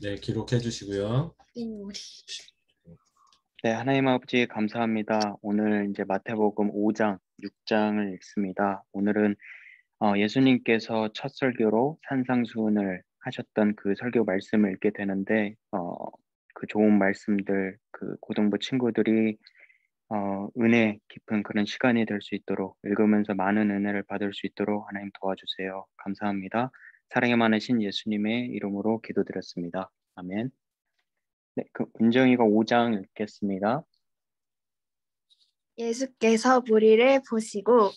네, 기록해 주시고요. 네, 하나님 아버지 감사합니다. 오늘 이제 마태복음 5장, 6장을 읽습니다. 오늘은 예수님께서 첫 설교로 산상수훈을 하셨던 그 설교 말씀을 읽게 되는데 그 좋은 말씀들, 그 고등부 친구들이 은혜 깊은 그런 시간이 될 수 있도록 읽으면서 많은 은혜를 받을 수 있도록 하나님 도와주세요. 감사합니다. 사랑이 많으신 예수님의 이름으로 기도드렸습니다. 아멘. 네, 그 은정이가 5장 읽겠습니다. 예수께서 무리를 보시고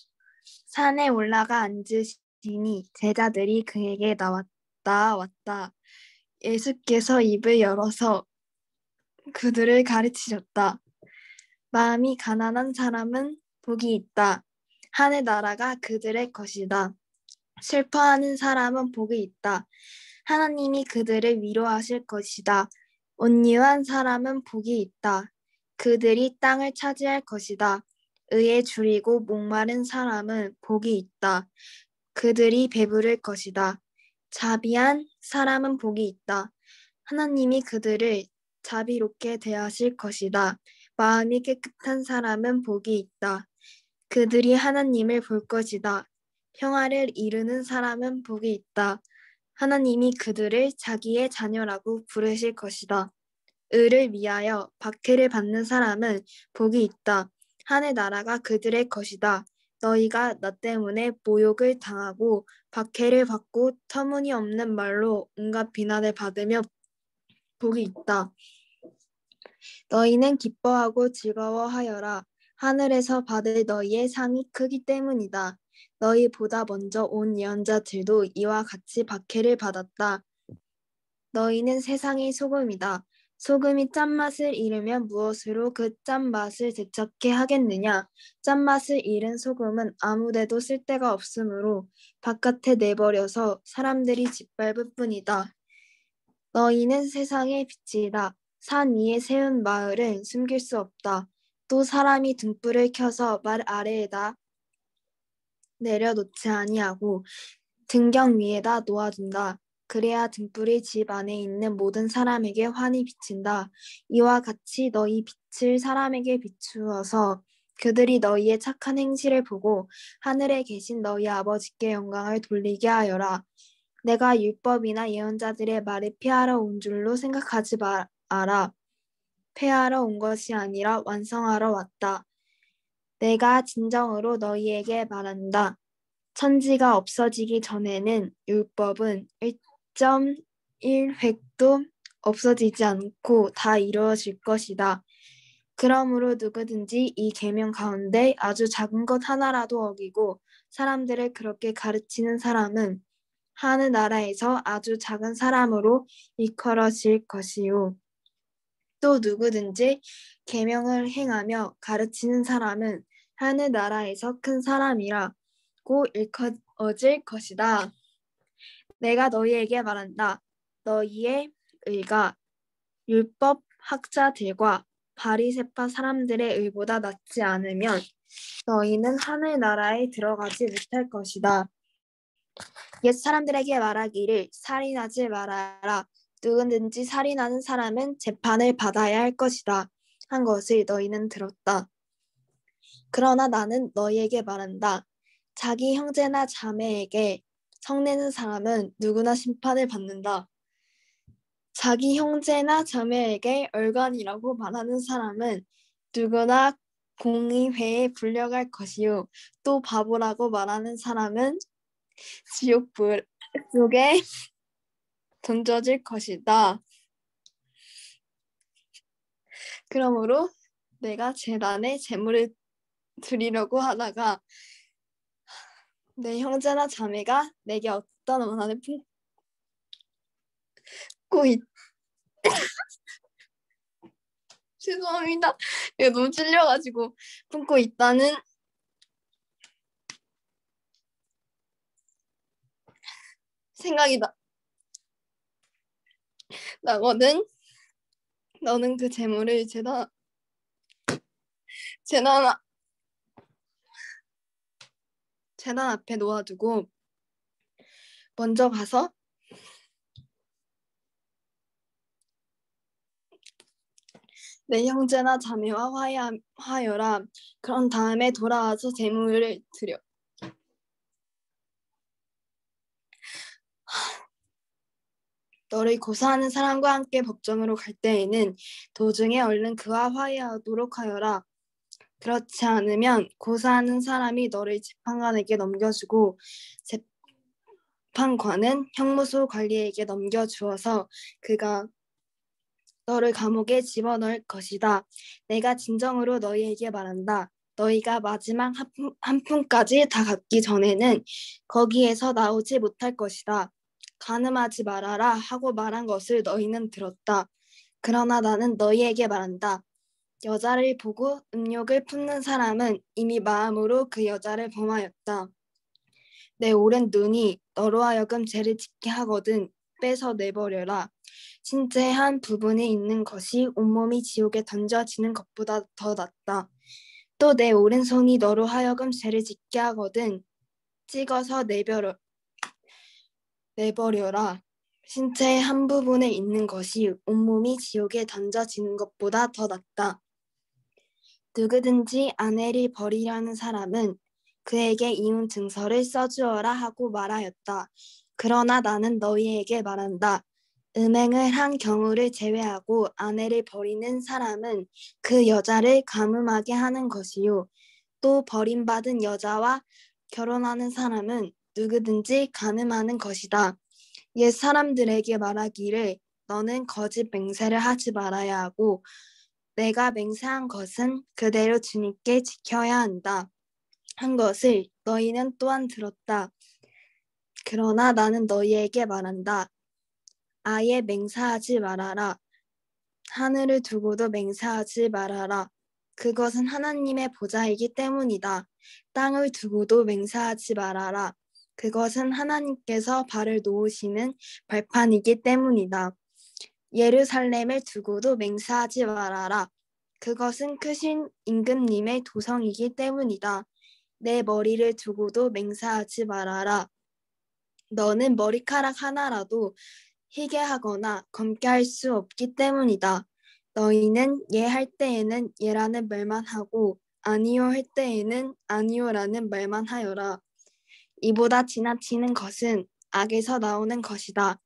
산에 올라가 앉으시니 제자들이 그에게 나왔다. 예수께서 입을 열어서 그들을 가르치셨다. 마음이 가난한 사람은 복이 있다. 하늘 나라가 그들의 것이다. 슬퍼하는 사람은 복이 있다. 하나님이 그들을 위로하실 것이다. 온유한 사람은 복이 있다. 그들이 땅을 차지할 것이다. 의에 줄이고 목마른 사람은 복이 있다. 그들이 배부를 것이다. 자비한 사람은 복이 있다. 하나님이 그들을 자비롭게 대하실 것이다. 마음이 깨끗한 사람은 복이 있다. 그들이 하나님을 볼 것이다. 평화를 이루는 사람은 복이 있다. 하나님이 그들을 자기의 자녀라고 부르실 것이다. 의를 위하여 박해를 받는 사람은 복이 있다. 하늘 나라가 그들의 것이다. 너희가 나 때문에 모욕을 당하고 박해를 받고 터무니없는 말로 온갖 비난을 받으며 복이 있다. 너희는 기뻐하고 즐거워하여라. 하늘에서 받을 너희의 상이 크기 때문이다. 너희보다 먼저 온 예언자들도 이와 같이 박해를 받았다. 너희는 세상의 소금이다. 소금이 짠맛을 잃으면 무엇으로 그 짠맛을 되찾게 하겠느냐? 짠맛을 잃은 소금은 아무데도 쓸데가 없으므로 바깥에 내버려서 사람들이 짓밟을 뿐이다. 너희는 세상의 빛이다. 산 위에 세운 마을은 숨길 수 없다. 또 사람이 등불을 켜서 말 아래에다 내려놓지 아니하고 등경 위에다 놓아둔다. 그래야 등불이 집 안에 있는 모든 사람에게 환히 비친다. 이와 같이 너희 빛을 사람에게 비추어서 그들이 너희의 착한 행실을 보고 하늘에 계신 너희 아버지께 영광을 돌리게 하여라. 내가 율법이나 예언자들의 말을 폐하러 온 줄로 생각하지 마라. 폐하러 온 것이 아니라 완성하러 왔다. 내가 진정으로 너희에게 말한다. 천지가 없어지기 전에는 율법은 1.1획도 없어지지 않고 다 이루어질 것이다. 그러므로 누구든지 이 계명 가운데 아주 작은 것 하나라도 어기고 사람들을 그렇게 가르치는 사람은 하늘 나라에서 아주 작은 사람으로 일컬어질 것이요. 또 누구든지 계명을 행하며 가르치는 사람은 하늘 나라에서 큰 사람이라고 일컬어질 것이다. 내가 너희에게 말한다. 너희의 의가 율법 학자들과 바리새파 사람들의 의보다 낫지 않으면 너희는 하늘 나라에 들어가지 못할 것이다. 옛 사람들에게 말하기를 살인하지 말아라. 누구든지 살인하는 사람은 재판을 받아야 할 것이다. 한 것을 너희는 들었다. 그러나 나는 너희에게 말한다. 자기 형제나 자매에게 성내는 사람은 누구나 심판을 받는다. 자기 형제나 자매에게 얼간이라고 말하는 사람은 누구나 공의회에 불려갈 것이요. 또 바보라고 말하는 사람은 지옥불 속에 던져질 것이다. 그러므로 내가 제단에 제물을 드리려고 하다가 내 형제나 자매가 내게 어떤 원한을 품고 죄송합니다. 이거 너무 찔려가지고 품고 있다는 생각이다. 나거든. 너는 그 재물을 제단 앞에 놓아두고 먼저 가서 내 형제나 자매와 화해하여라. 그런 다음에 돌아와서 제물을 드려. 너를 고소하는 사람과 함께 법정으로 갈 때에는 도중에 얼른 그와 화해하도록 하여라. 그렇지 않으면 고소하는 사람이 너를 재판관에게 넘겨주고 재판관은 형무소 관리에게 넘겨주어서 그가 너를 감옥에 집어넣을 것이다. 내가 진정으로 너희에게 말한다. 너희가 마지막 한 푼까지 다 갚기 전에는 거기에서 나오지 못할 것이다. 간음하지 말아라 하고 말한 것을 너희는 들었다. 그러나 나는 너희에게 말한다. 여자를 보고 음욕을 품는 사람은 이미 마음으로 그 여자를 범하였다. 내 오른 눈이 너로 하여금 죄를 짓게 하거든 빼서 내버려라. 신체의 한 부분에 있는 것이 온몸이 지옥에 던져지는 것보다 더 낫다. 또 내 오른손이 너로 하여금 죄를 짓게 하거든 찍어서 내버려라. 신체의 한 부분에 있는 것이 온몸이 지옥에 던져지는 것보다 더 낫다. 누구든지 아내를 버리려는 사람은 그에게 이혼 증서를 써주어라 하고 말하였다. 그러나 나는 너희에게 말한다. 음행을 한 경우를 제외하고 아내를 버리는 사람은 그 여자를 간음하게 하는 것이요. 또 버림받은 여자와 결혼하는 사람은 누구든지 간음하는 것이다. 옛 사람들에게 말하기를 너는 거짓 맹세를 하지 말아야 하고 내가 맹세한 것은 그대로 주님께 지켜야 한다. 한 것을 너희는 또한 들었다. 그러나 나는 너희에게 말한다. 아예 맹세하지 말아라. 하늘을 두고도 맹세하지 말아라. 그것은 하나님의 보좌이기 때문이다. 땅을 두고도 맹세하지 말아라. 그것은 하나님께서 발을 놓으시는 발판이기 때문이다. 예루살렘을 두고도 맹세하지 말아라. 그것은 크신 임금님의 도성이기 때문이다. 내 머리를 두고도 맹세하지 말아라. 너는 머리카락 하나라도 희게 하거나 검게 할 수 없기 때문이다. 너희는 예 할 때에는 예라는 말만 하고 아니요 할 때에는 아니요라는 말만 하여라. 이보다 지나치는 것은 악에서 나오는 것이다.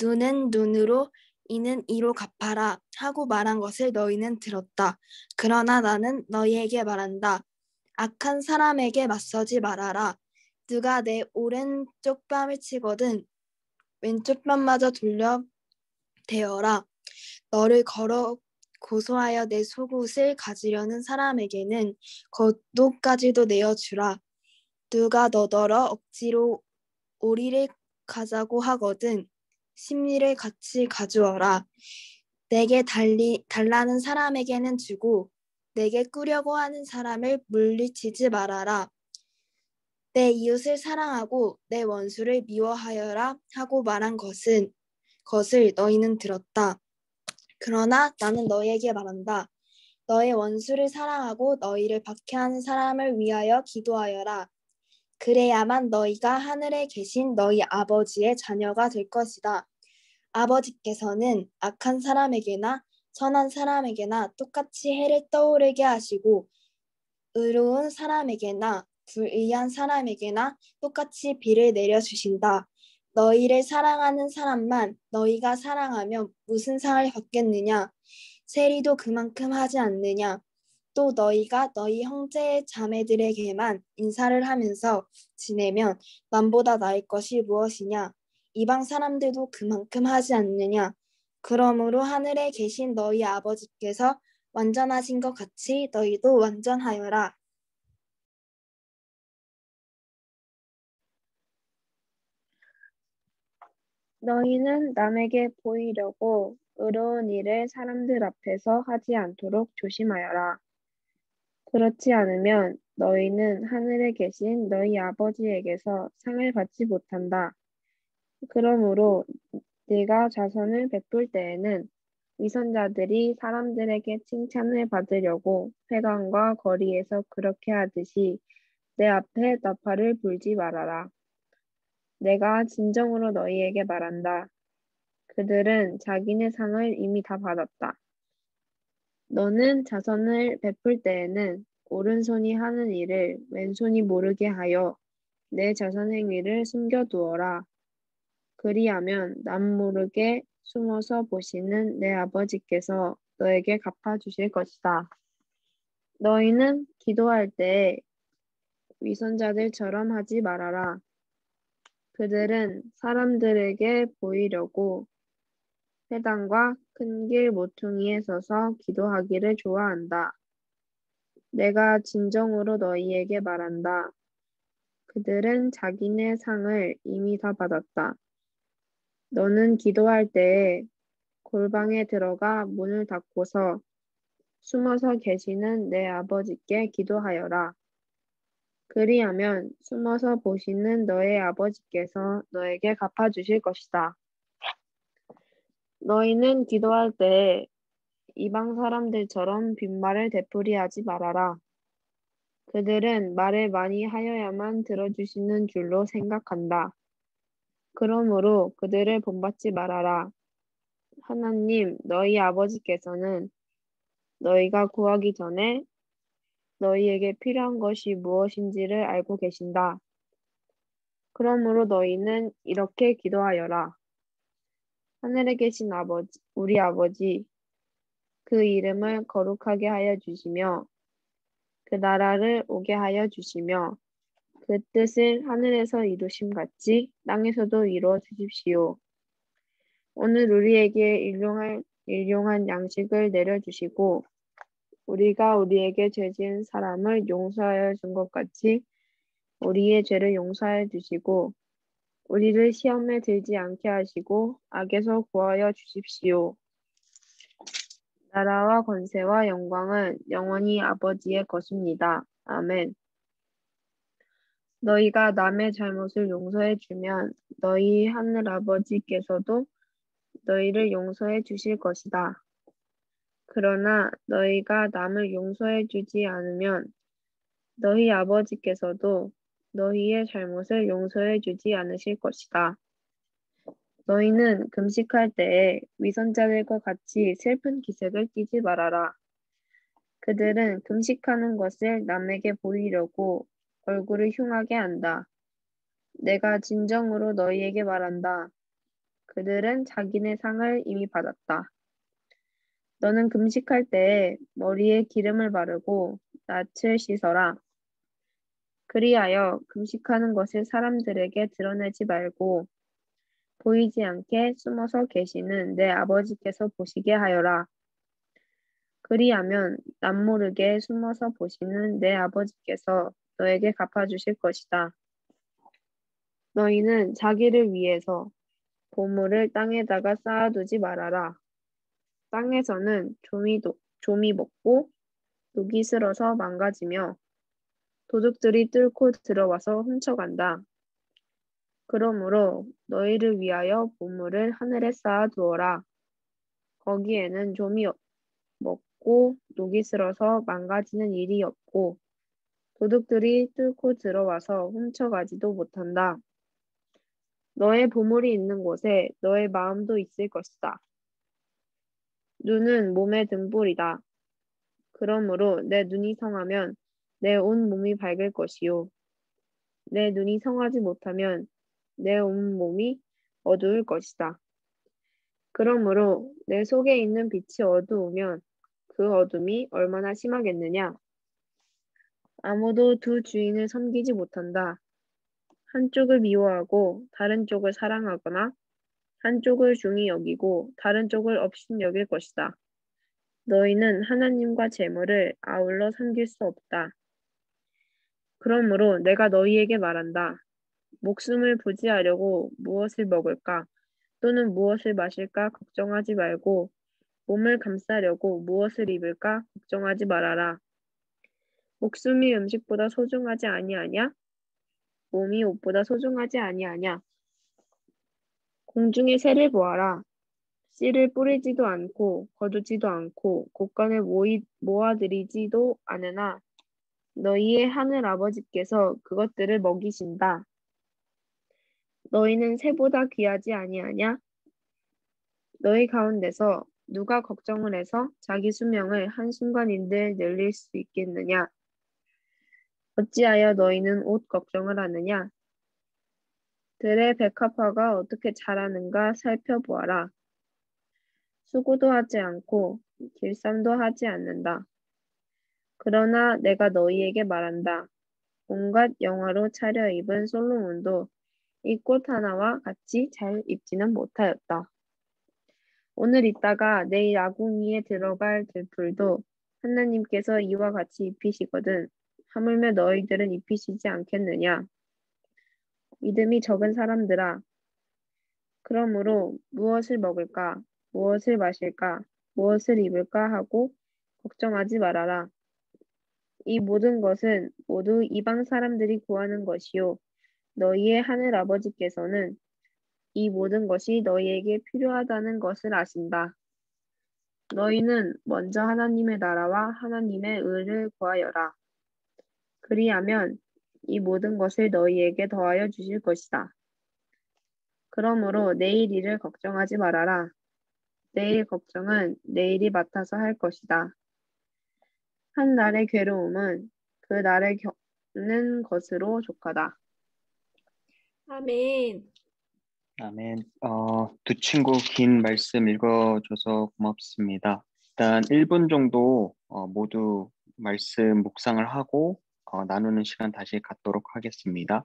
눈은 눈으로 이는 이로 갚아라 하고 말한 것을 너희는 들었다. 그러나 나는 너희에게 말한다. 악한 사람에게 맞서지 말아라. 누가 내 오른쪽 뺨을 치거든 왼쪽 뺨마저 돌려 대어라. 너를 걸어 고소하여 내 속옷을 가지려는 사람에게는 겉옷까지도 내어주라. 누가 너더러 억지로 오리를 가자고 하거든 심리를 같이 가주어라. 내게 달라는 사람에게는 주고 내게 꾸려고 하는 사람을 물리치지 말아라. 내 이웃을 사랑하고 내 원수를 미워하여라 하고 말한 것을 너희는 들었다. 그러나 나는 너희에게 말한다. 너의 원수를 사랑하고 너희를 박해하는 사람을 위하여 기도하여라. 그래야만 너희가 하늘에 계신 너희 아버지의 자녀가 될 것이다. 아버지께서는 악한 사람에게나 선한 사람에게나 똑같이 해를 떠오르게 하시고 의로운 사람에게나 불의한 사람에게나 똑같이 비를 내려주신다. 너희를 사랑하는 사람만 너희가 사랑하면 무슨 상을 받겠느냐? 세리도 그만큼 하지 않느냐? 또 너희가 너희 형제의 자매들에게만 인사를 하면서 지내면 남보다 나을 것이 무엇이냐? 이방 사람들도 그만큼 하지 않느냐? 그러므로 하늘에 계신 너희 아버지께서 완전하신 것 같이 너희도 완전하여라. 너희는 남에게 보이려고 의로운 일을 사람들 앞에서 하지 않도록 조심하여라. 그렇지 않으면 너희는 하늘에 계신 너희 아버지에게서 상을 받지 못한다. 그러므로 네가 자선을 베풀 때에는 위선자들이 사람들에게 칭찬을 받으려고 회관과 거리에서 그렇게 하듯이 내 앞에 나팔을 불지 말아라. 내가 진정으로 너희에게 말한다. 그들은 자기네 상을 이미 다 받았다. 너는 자선을 베풀 때에는 오른손이 하는 일을 왼손이 모르게 하여 내 자선 행위를 숨겨두어라. 그리하면 남모르게 숨어서 보시는 내 아버지께서 너에게 갚아주실 것이다. 너희는 기도할 때에 위선자들처럼 하지 말아라. 그들은 사람들에게 보이려고 회당과 큰 길 모퉁이에 서서 기도하기를 좋아한다. 내가 진정으로 너희에게 말한다. 그들은 자기네 상을 이미 다 받았다. 너는 기도할 때에 골방에 들어가 문을 닫고서 숨어서 계시는 내 아버지께 기도하여라. 그리하면 숨어서 보시는 너의 아버지께서 너에게 갚아주실 것이다. 너희는 기도할 때에 이방 사람들처럼 빈말을 되풀이하지 말아라. 그들은 말을 많이 하여야만 들어주시는 줄로 생각한다. 그러므로 그들을 본받지 말아라. 하나님, 너희 아버지께서는 너희가 구하기 전에 너희에게 필요한 것이 무엇인지를 알고 계신다. 그러므로 너희는 이렇게 기도하여라. 하늘에 계신 아버지, 우리 아버지, 그 이름을 거룩하게 하여 주시며 그 나라를 오게 하여 주시며 그 뜻을 하늘에서 이루심 같이 땅에서도 이루어 주십시오. 오늘 우리에게 일용한 양식을 내려주시고 우리가 우리에게 죄 지은 사람을 용서하여 준 것 같이 우리의 죄를 용서하여 주시고 우리를 시험에 들지 않게 하시고 악에서 구하여 주십시오. 나라와 권세와 영광은 영원히 아버지의 것입니다. 아멘. 너희가 남의 잘못을 용서해 주면 너희 하늘 아버지께서도 너희를 용서해 주실 것이다. 그러나 너희가 남을 용서해 주지 않으면 너희 아버지께서도 너희의 잘못을 용서해 주지 않으실 것이다. 너희는 금식할 때에 위선자들과 같이 슬픈 기색을 띠지 말아라. 그들은 금식하는 것을 남에게 보이려고 얼굴을 흉하게 한다. 내가 진정으로 너희에게 말한다. 그들은 자기네 상을 이미 받았다. 너는 금식할 때에 머리에 기름을 바르고 낯을 씻어라. 그리하여 금식하는 것을 사람들에게 드러내지 말고 보이지 않게 숨어서 계시는 내 아버지께서 보시게 하여라. 그리하면 남모르게 숨어서 보시는 내 아버지께서 너에게 갚아주실 것이다. 너희는 자기를 위해서 보물을 땅에다가 쌓아두지 말아라. 땅에서는 좀이 먹고 녹이 슬어서 망가지며 도둑들이 뚫고 들어와서 훔쳐간다. 그러므로 너희를 위하여 보물을 하늘에 쌓아 두어라. 거기에는 좀이 먹고 녹이 슬어서 망가지는 일이 없고 도둑들이 뚫고 들어와서 훔쳐가지도 못한다. 너의 보물이 있는 곳에 너의 마음도 있을 것이다. 눈은 몸의 등불이다. 그러므로 내 눈이 성하면 내 온 몸이 밝을 것이요. 내 눈이 성하지 못하면 내 온 몸이 어두울 것이다. 그러므로 내 속에 있는 빛이 어두우면 그 어둠이 얼마나 심하겠느냐. 아무도 두 주인을 섬기지 못한다. 한쪽을 미워하고 다른 쪽을 사랑하거나 한쪽을 중히 여기고 다른 쪽을 업신 여길 것이다. 너희는 하나님과 재물을 아울러 섬길 수 없다. 그러므로 내가 너희에게 말한다. 목숨을 부지하려고 무엇을 먹을까 또는 무엇을 마실까 걱정하지 말고 몸을 감싸려고 무엇을 입을까 걱정하지 말아라. 목숨이 음식보다 소중하지 아니하냐? 몸이 옷보다 소중하지 아니하냐? 공중의 새를 보아라. 씨를 뿌리지도 않고 거두지도 않고 곳간에 모아들이지도 않으나 너희의 하늘 아버지께서 그것들을 먹이신다. 너희는 새보다 귀하지 아니하냐? 너희 가운데서 누가 걱정을 해서 자기 수명을 한순간인들 늘릴 수 있겠느냐? 어찌하여 너희는 옷 걱정을 하느냐? 들의 백합화가 어떻게 자라는가 살펴보아라. 수고도 하지 않고 길쌈도 하지 않는다. 그러나 내가 너희에게 말한다. 온갖 영화로 차려입은 솔로몬도 이 꽃 하나와 같이 잘 입지는 못하였다. 오늘 있다가 내일 아궁이에 들어갈 들풀도 하나님께서 이와 같이 입히시거든 하물며 너희들은 입히시지 않겠느냐. 믿음이 적은 사람들아, 그러므로 무엇을 먹을까, 무엇을 마실까, 무엇을 입을까 하고 걱정하지 말아라. 이 모든 것은 모두 이방 사람들이 구하는 것이요. 너희의 하늘 아버지께서는 이 모든 것이 너희에게 필요하다는 것을 아신다. 너희는 먼저 하나님의 나라와 하나님의 의를 구하여라. 그리하면 이 모든 것을 너희에게 더하여 주실 것이다. 그러므로 내일 일을 걱정하지 말아라. 내일 걱정은 내일이 맡아서 할 것이다. 한 날의 괴로움은 그 날을 겪는 것으로 족하다. 아멘. 아멘. 두 친구 긴 말씀 읽어줘서 고맙습니다. 일단 1분 정도 모두 말씀 묵상을 하고 나누는 시간 다시 갖도록 하겠습니다.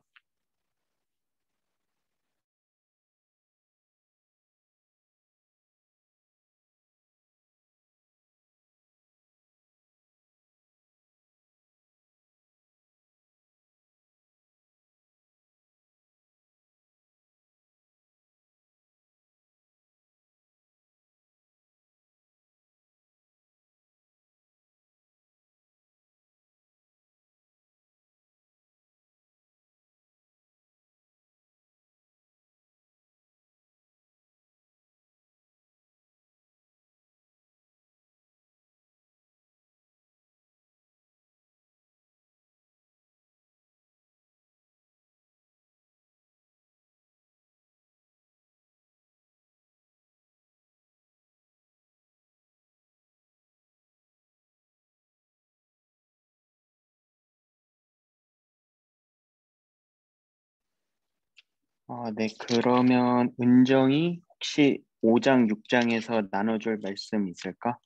네, 그러면 은정이 혹시 5장, 6장에서 나눠줄 말씀 있을까?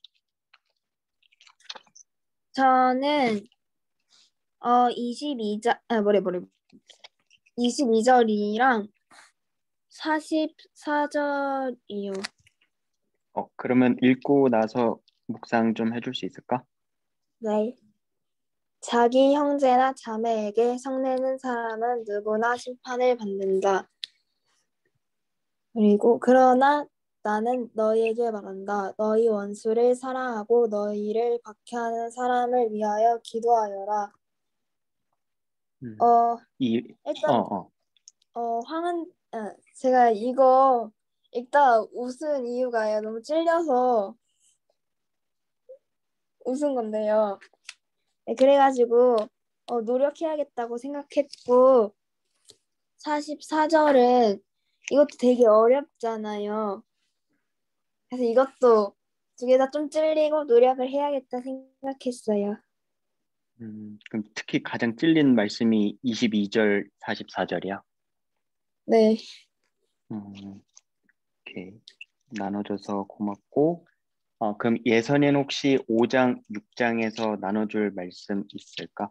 저는 22절 22절이랑 44절이요. 그러면 읽고 나서 묵상 좀 해줄 수 있을까? 네. 자기 형제나 자매에게 성내는 사람은 누구나 심판을 받는다. 그리고 그러나 나는 너희에게 말한다. 너희 원수를 사랑하고 너희를 박해하는 사람을 위하여 기도하여라. 음, 어, 이, 일단 제가 이거 읽다 웃은 이유가 너무 찔려서 웃은 건데요. 네, 그래가지고 노력해야겠다고 생각했고 44절은 이것도 되게 어렵잖아요. 그래서 이것도 두 개 다 좀 찔리고 노력을 해야겠다 생각했어요. 그럼 특히 가장 찔린 말씀이 22절, 44절이야. 네. 오케이. 나눠줘서 고맙고, 그럼 예선이는 혹시 5장, 6장에서 나눠줄 말씀 있을까?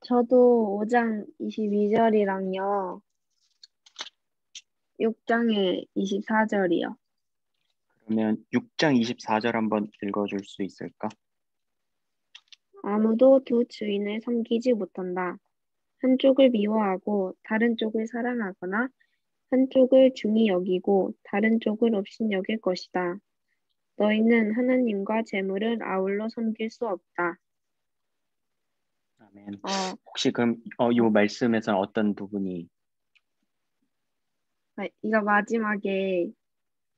저도 5장 22절이랑요. 6장에 24절이요. 그러면 6장 24절 한번 읽어줄 수 있을까? 아무도 두 주인을 섬기지 못한다. 한쪽을 미워하고 다른 쪽을 사랑하거나 한쪽을 중히 여기고 다른 쪽을 업신여길 것이다. 너희는 하나님과 재물을 아울러 섬길 수 없다. 아멘. 어, 혹시 그럼 요 말씀에서는 어떤 부분이 이거 마지막에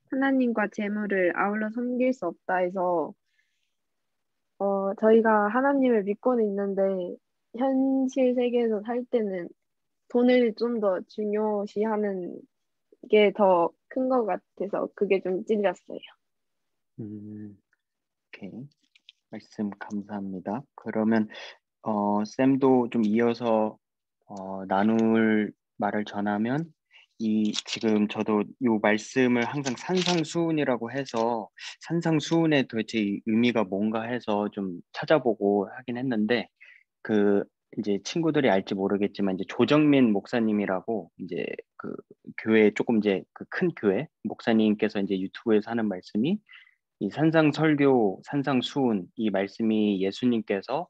하나님과 재물을 아울러 섬길 수 없다 해서 저희가 하나님을 믿고는 있는데 현실 세계에서 살 때는 돈을 좀 더 중요시하는 게 더 큰 것 같아서 그게 좀 찔렸어요. 오케이. 말씀 감사합니다. 그러면 쌤도 좀 이어서 나눌 말을 전하면 지금 저도 요 말씀을 항상 산상수훈이라고 해서 산상수훈의 도대체 이 의미가 뭔가 해서 좀 찾아보고 하긴 했는데 그 이제 친구들이 알지 모르겠지만 이제 조정민 목사님이라고 이제 그 교회 조금 이제 그 큰 교회 목사님께서 이제 유튜브에서 하는 말씀이 이 산상설교, 산상수훈 이 말씀이 예수님께서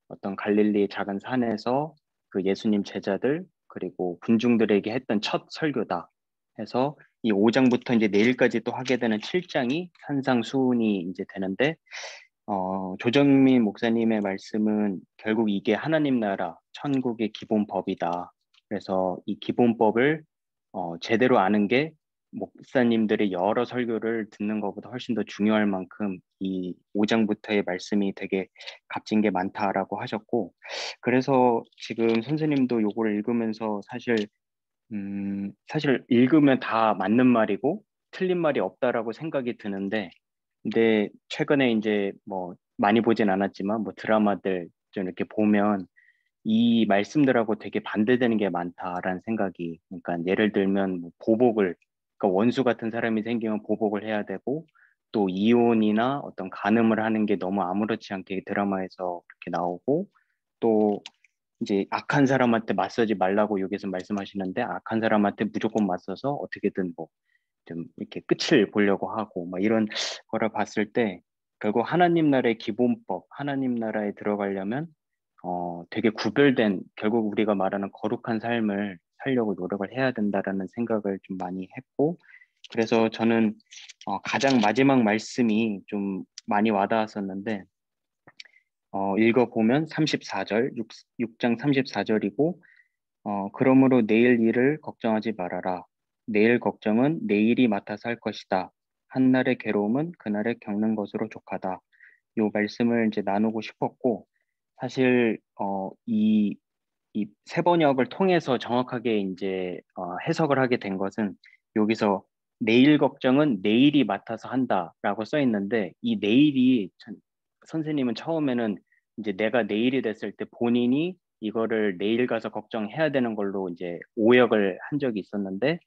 어떤 갈릴리 작은 산에서 그 예수님 제자들 그리고 군중들에게 했던 첫 설교다 해서 이 5장부터 이제 내일까지 또 하게 되는 7장이 산상수훈이 이제 되는데 조정민 목사님의 말씀은 결국 이게 하나님 나라 천국의 기본법이다. 그래서 이 기본법을 제대로 아는 게 목사님들의 여러 설교를 듣는 것보다 훨씬 더 중요할 만큼 이 5장부터의 말씀이 되게 값진 게 많다라고 하셨고, 그래서 지금 선생님도 요거를 읽으면서 사실 읽으면 다 맞는 말이고 틀린 말이 없다라고 생각이 드는데, 근데 최근에 이제 뭐 많이 보진 않았지만 뭐 드라마들 좀 이렇게 보면 이 말씀들하고 되게 반대되는 게 많다라는 생각이, 그러니까 예를 들면 뭐 그러니까 원수 같은 사람이 생기면 보복을 해야 되고, 또 이혼이나 어떤 간음을 하는 게 너무 아무렇지 않게 드라마에서 그렇게 나오고, 또 이제 악한 사람한테 맞서지 말라고 여기서 말씀하시는데 악한 사람한테 무조건 맞서서 어떻게든 뭐 좀 이렇게 끝을 보려고 하고 막 이런 거를 봤을 때 결국 하나님 나라의 기본법, 하나님 나라에 들어가려면 되게 구별된 결국 우리가 말하는 거룩한 삶을 살려고 노력을 해야 된다라는 생각을 좀 많이 했고, 그래서 저는 가장 마지막 말씀이 좀 많이 와닿았었는데 읽어보면 34절, 6장 34절이고 그러므로 내일 일을 걱정하지 말아라. 내일 걱정은 내일이 맡아서 할 것이다. 한날의 괴로움은 그날에 겪는 것으로 족하다. 요 말씀을 이제 나누고 싶었고, 사실 이 세번역을 통해서 정확하게 이제 해석을 하게 된 것은 여기서 내일 걱정은 내일이 맡아서 한다라고 써 있는데, 이 내일이 선생님은 처음에는 이제 내가 내일이 됐을 때 본인이 이거를 내일 가서 걱정해야 되는 걸로 이제 오역을 한 적이 있었는데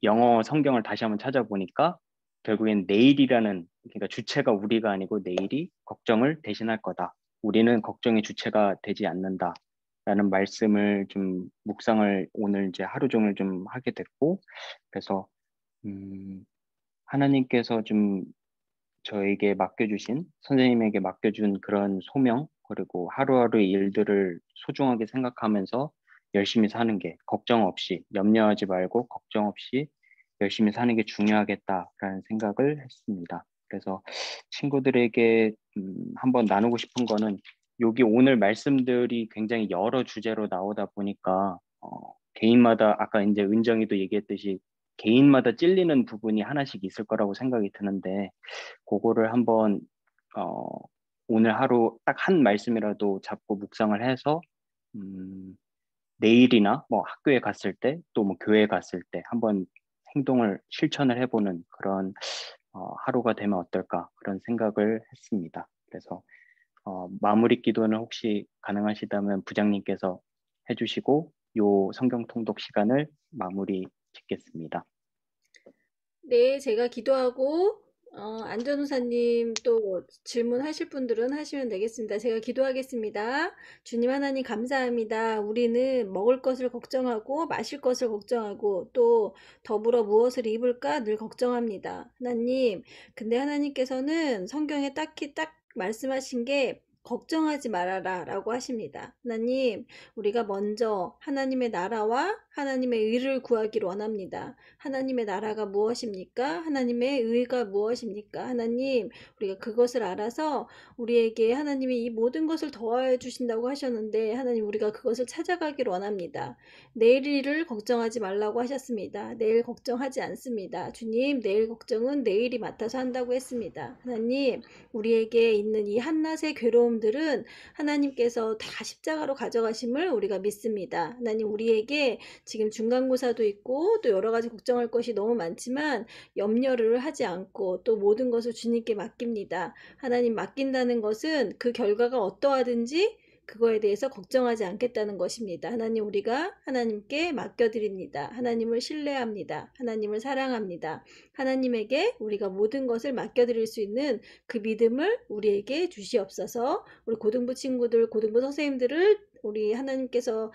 영어 성경을 다시 한번 찾아보니까 결국엔 내일이라는, 그러니까 주체가 우리가 아니고 내일이 걱정을 대신할 거다. 우리는 걱정의 주체가 되지 않는다. 라는 말씀을 좀 묵상을 오늘 이제 하루 종일 좀 하게 됐고, 그래서 하나님께서 좀 저에게 맡겨주신, 선생님에게 맡겨준 그런 소명, 그리고 하루하루의 일들을 소중하게 생각하면서 열심히 사는 게, 걱정 없이, 염려하지 말고 걱정 없이 열심히 사는 게 중요하겠다라는 생각을 했습니다. 그래서 친구들에게 한번 나누고 싶은 거는, 여기 오늘 말씀들이 굉장히 여러 주제로 나오다 보니까 개인마다 아까 이제 은정이도 얘기했듯이 개인마다 찔리는 부분이 하나씩 있을 거라고 생각이 드는데, 그거를 한번 어, 오늘 하루 딱 한 말씀이라도 잡고 묵상을 해서 내일이나 뭐 학교에 갔을 때 또 뭐 교회에 갔을 때 한번 행동을 실천을 해보는 그런 하루가 되면 어떨까 그런 생각을 했습니다. 그래서 마무리 기도는 혹시 가능하시다면 부장님께서 해주시고 요 성경 통독 시간을 마무리 짓겠습니다. 네, 제가 기도하고 안전우사님 또 질문하실 분들은 하시면 되겠습니다. 제가 기도하겠습니다. 주님 하나님 감사합니다. 우리는 먹을 것을 걱정하고 마실 것을 걱정하고 또 더불어 무엇을 입을까 늘 걱정합니다. 하나님, 근데 하나님께서는 성경에 딱 말씀하신 게 걱정하지 말아라 라고 하십니다. 하나님, 우리가 먼저 하나님의 나라와 하나님의 의를 구하기를 원합니다. 하나님의 나라가 무엇입니까? 하나님의 의가 무엇입니까? 하나님, 우리가 그것을 알아서 우리에게 하나님이 이 모든 것을 더하여 주신다고 하셨는데, 하나님, 우리가 그것을 찾아가길 원합니다. 내일 일을 걱정하지 말라고 하셨습니다. 내일 걱정하지 않습니다. 주님, 내일 걱정은 내일이 맡아서 한다고 했습니다. 하나님, 우리에게 있는 이 한낮의 괴로움 어려움들은 하나님께서 다 십자가로 가져가심을 우리가 믿습니다. 하나님 우리에게 지금 중간고사도 있고 또 여러 가지 걱정할 것이 너무 많지만 염려를 하지 않고 또 모든 것을 주님께 맡깁니다. 하나님 맡긴다는 것은 그 결과가 어떠하든지 그거에 대해서 걱정하지 않겠다는 것입니다. 하나님 우리가 하나님께 맡겨드립니다. 하나님을 신뢰합니다. 하나님을 사랑합니다. 하나님에게 우리가 모든 것을 맡겨드릴 수 있는 그 믿음을 우리에게 주시옵소서. 우리 고등부 친구들, 고등부 선생님들을 우리 하나님께서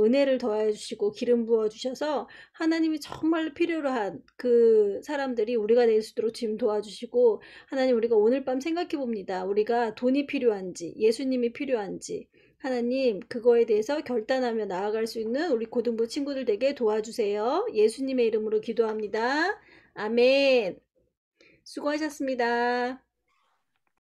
은혜를 더하여 주시고 기름 부어 주셔서 하나님이 정말 필요로 한 그 사람들이 우리가 될 수 있도록 지금 도와주시고 하나님 우리가 오늘 밤 생각해 봅니다. 우리가 돈이 필요한지 예수님이 필요한지 하나님 그거에 대해서 결단하며 나아갈 수 있는 우리 고등부 친구들 되게 도와주세요. 예수님의 이름으로 기도합니다. 아멘. 수고하셨습니다.